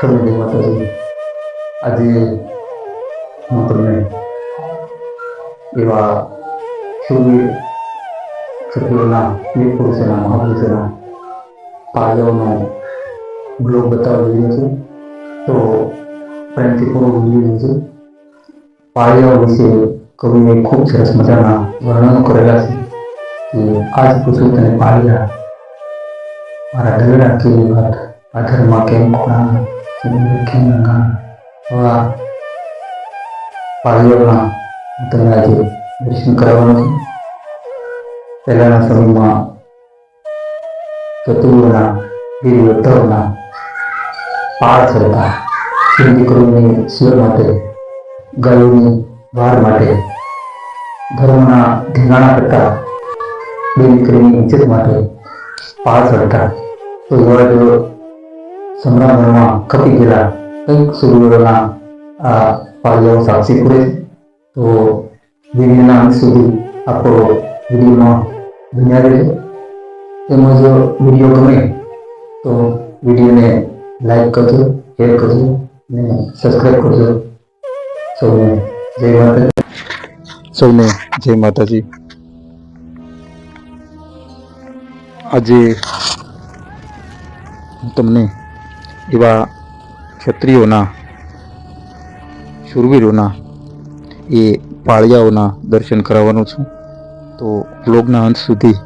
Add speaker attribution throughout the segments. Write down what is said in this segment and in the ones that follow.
Speaker 1: સૌને માતાજી. આજે હું તમને એવા શૂરવીર ક્ષત્રિયોના વીર પુરુષોના મહાપુરુષોના પાયાઓનો બ્લોગ બતાવવા જઈ રહ્યો છું. તો પ્રેમથી પૂરો વિડીયો જોજો. પાયાઓ વિશે કવિએ ખૂબ સરસ મજાના વર્ણનો કરેલા છે કે આજ પૂછું તને પાળિયા મારા દગડા કેવી વાત આધરમાં કેમ ખોણા કેમ રંગા. આવા પાળિયાઓના હું તમને આજે દર્શન કરાવવાનો છું. પહેલાના સમયમાં ચતુરોના વીર યોદ્ધાઓના પાળ ચડતા સ્ત્રી દીકરીઓની સેવા માટે, ગાયોની વાર માટે, ધર્મના ધીંગાણા કરતા બે દીકરીની ઇજ્જત માટે પાળ ચડતા. તો એવા જ સંગ્રામમાં ખપી ગયેલા કંઈક શૂરવીરોના આ પાળિયાઓ સાક્ષી પૂરે છે. તો વિડીયોના અંત સુધી આપણો વિડીયોમાં બન્યા રહેજો. તેમજ વિડીયો ગમે તો વિડીયોને લાઈક કરજો, શેર કરજો અને સબસ્ક્રાઈબ કરજો. સૌને જય માતાજી. આજે હું તમને એવા ક્ષત્રિયોના શૂરવીરોના એ પાળિયાઓના દર્શન કરાવવાનો છું. તો બ્લોગના અંત સુધી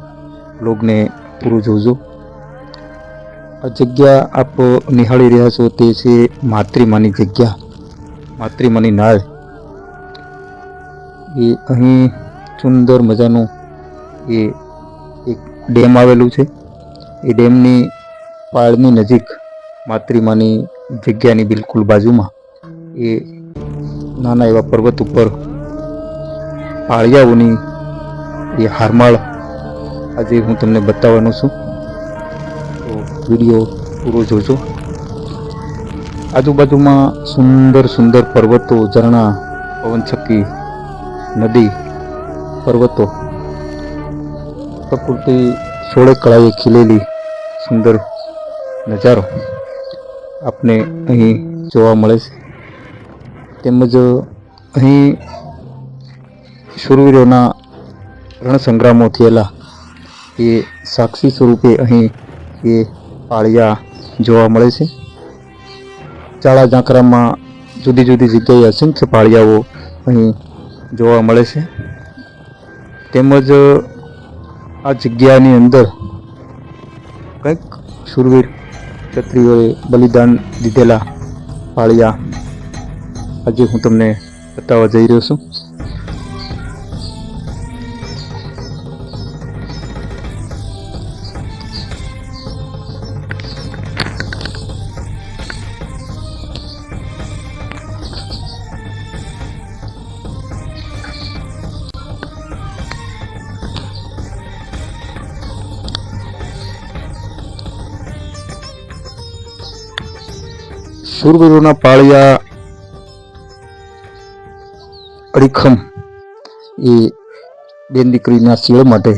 Speaker 1: બ્લોગને પૂરું જોજો. આ જગ્યા આપ નિહાળી રહ્યા છો તે છે માતૃમાની જગ્યા, માતૃમાની નાળ. એ અહીં સુંદર મજાનું એ એક ડેમ આવેલું છે. એ ડેમની પાળની નજીક માતૃમાની જગ્યાની બિલકુલ બાજુમાં એ નાના એવા પર્વત ઉપર પાળિયાઓની એ હારમાળ આજે હું તમને બતાવવાનો છું. તો વિડીયો પૂરો જોજો. આજુબાજુમાં સુંદર સુંદર પર્વતો, ઝરણા, પવનચક્કી, નદી, પર્વતો, પ્રકૃતિ સોળે કળાએ ખીલેલી સુંદર નજારો આપને અહીં જોવા મળે છે. તેમજ અહીં શૂરવીરોના રણસંગ્રામો થયેલા એ સાક્ષી સ્વરૂપે અહીં એ પાળિયા જોવા મળે છે. ચાળા ઝાંખરામાં જુદી જુદી જગ્યાએ અસંખ્ય પાળિયાઓ અહીં જોવા મળે છે. તેમજ આ જગ્યાની અંદર કંઈક શૂરવીર ક્ષત્રિયોએ બલિદાન દીધેલા પાળિયા આજે હું તમને બતાવવા જઈ રહ્યો છું. શૂરવીરોના પાળિયા અડીખમ એ બેન દીકરીના શીળ માટે,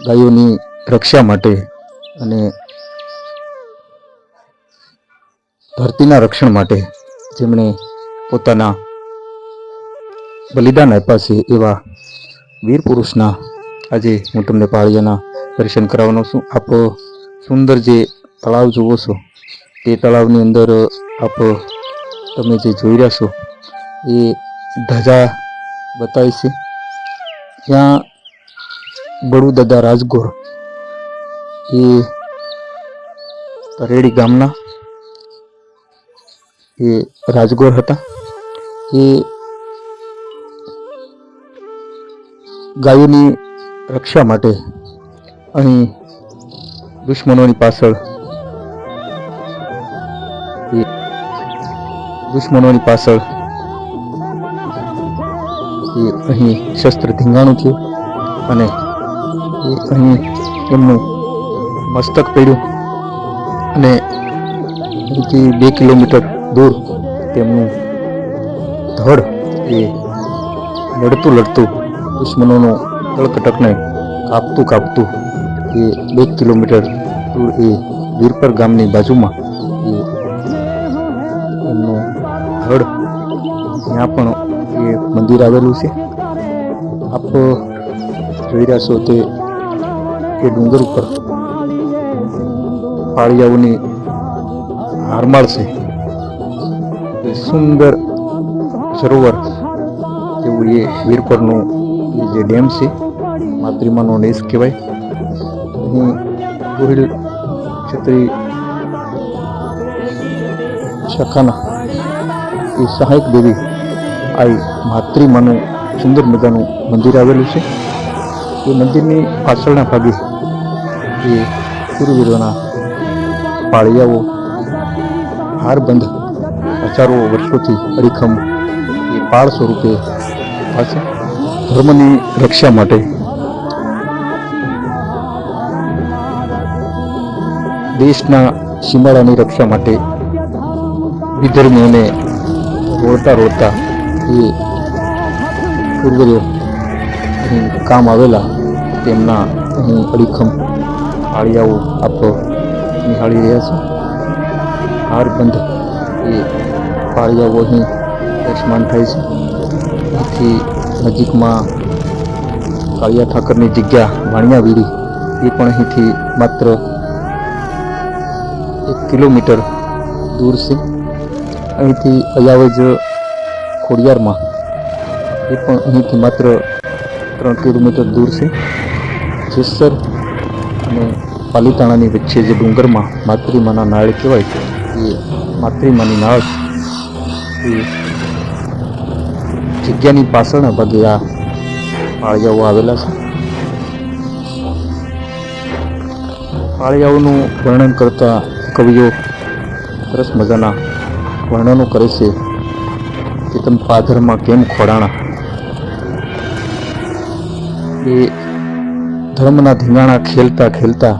Speaker 1: ગાયોની રક્ષા માટે અને ધરતીના રક્ષણ માટે જેમણે પોતાના બલિદાન આપ્યા છે એવા વીર પુરુષના આજે હું તમને પાળિયાના દર્શન કરાવવાનો છું. આપ સુંદર જે તળાવ જુઓ છો તે તળાવની અંદર આપ તમે જે જોઈ રહ્યા છો એ ધજા બતાવી છે. ત્યાં બડુદાદા રાજગોર એ તરેડી ગામના એ રાજગોર હતા. એ ગાયોની રક્ષા માટે અહીં દુશ્મનોની પાછળ એ અહીં શસ્ત્ર ધીંગાણું થયું અને એ અહીં એમનું મસ્તક પડ્યું અને અહીંથી 2 કિલોમીટર દૂર તેમનું ધડ એ લડતું દુશ્મનોનો તળકટકને કાપતું એ 2 કિલોમીટર દૂર એ વીરપર ગામની બાજુમાં એ ધડ ત્યાં પણ એ મંદિર આવેલું છે. આપ જોઈ રહ્યા છો તે એ ડુંગર ઉપર પાળિયાઓની હારમાળ છે. એ સુંદર સરોવર જેવું એ વીરપરનું એ જે ડેમ છે, માતૃમાનો દેશ કહેવાય. અહીં ગોહિલ ક્ષત્રિય શાખાના એ સહાયક દેવી આ માતૃમાનું સુંદર મજાનું મંદિર આવેલું છે. એ મંદિરની પાછળના ભાગે એ શૂરવીરોના પાળિયાઓ હારબંધ હજારો વર્ષોથી અડીખમ એ પાળ સ્વરૂપે ઊભા છે. ધર્મની રક્ષા માટે, દેશના સીમાડાની રક્ષા માટે વિધર્મીઓને રોળતા રોળતા એ પૂર્વજો અહીં કામ આવેલા તેમના અહીં અડીખમ પાળિયાઓ આપ નિહાળી રહ્યા છે. હારબંધ એ પાળિયાઓ અહીં દૃશ્યમાન થાય છે. અહીંથી નજીકમાં કાળિયા ઠાકરની જગ્યા વાણિયાવીરી એ પણ અહીંથી માત્ર 1 કિલોમીટર દૂર છે. અહીંથી અયાવજ ખોડિયારમાં એ પણ અહીંથી માત્ર 3 કિલોમીટર દૂર છે. જેસર અને પાલીતાણાની વચ્ચે જે ડુંગરમાં માતૃમાના નાળ કહેવાય, એ માતૃમાની નાળ એ જગ્યાની પાછળના ભાગે આ પાળિયાઓ આવેલા છે. પાળિયાઓનું વર્ણન કરતા કવિઓ સરસ મજાના વર્ણનો કરે છે કે તમે પાધરમાં કેમ ખોડાણા. એ ધર્મના ધીંગાણા ખેલતા ખેલતા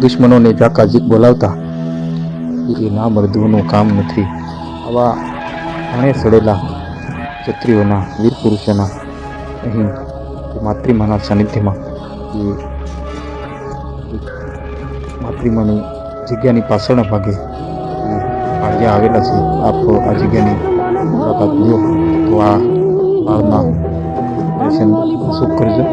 Speaker 1: દુશ્મનોને જાકાજીક બોલાવતા એ ના મર્દોનું કામ નથી. આવા ઘણે સડેલા ક્ષત્રિયોના વીર પુરુષોના અહીં માતૃમાના સાનિધ્યમાં એ માતૃમાની જગ્યાની પાછળના ભાગે પાળિયા આવેલા છે. આપ આ જગ્યાની મુલાકાત લો તો આ પાળના દર્શન સુખ કરજો.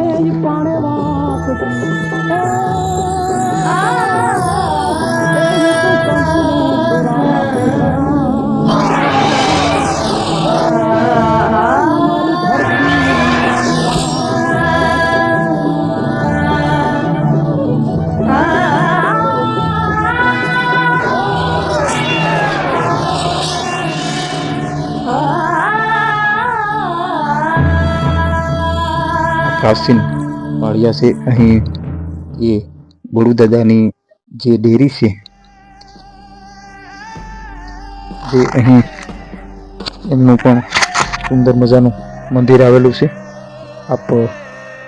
Speaker 1: પ્રાચીન પાળિયા છે. અહીં એ બળુદાદાની જે ડેરી છે, જે અહીં એમનું પણ સુંદર મજાનું મંદિર આવેલું છે. આપ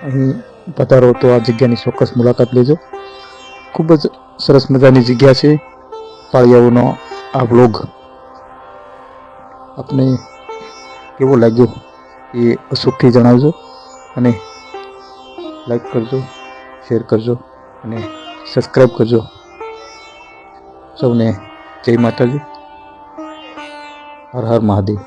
Speaker 1: અહીં પધારો તો આ જગ્યાની ચોક્કસ મુલાકાત લેજો. ખૂબ જ સરસ મજાની જગ્યા છે. પાળિયાઓનો આ વ્લોગ આપને કેવો લાગ્યો એ અચૂકથી જણાવજો અને લાઈક કરજો, શેર કરજો અને સબસ્ક્રાઈબ કરજો. સૌને જય માતાજી. હર હર મહાદેવ.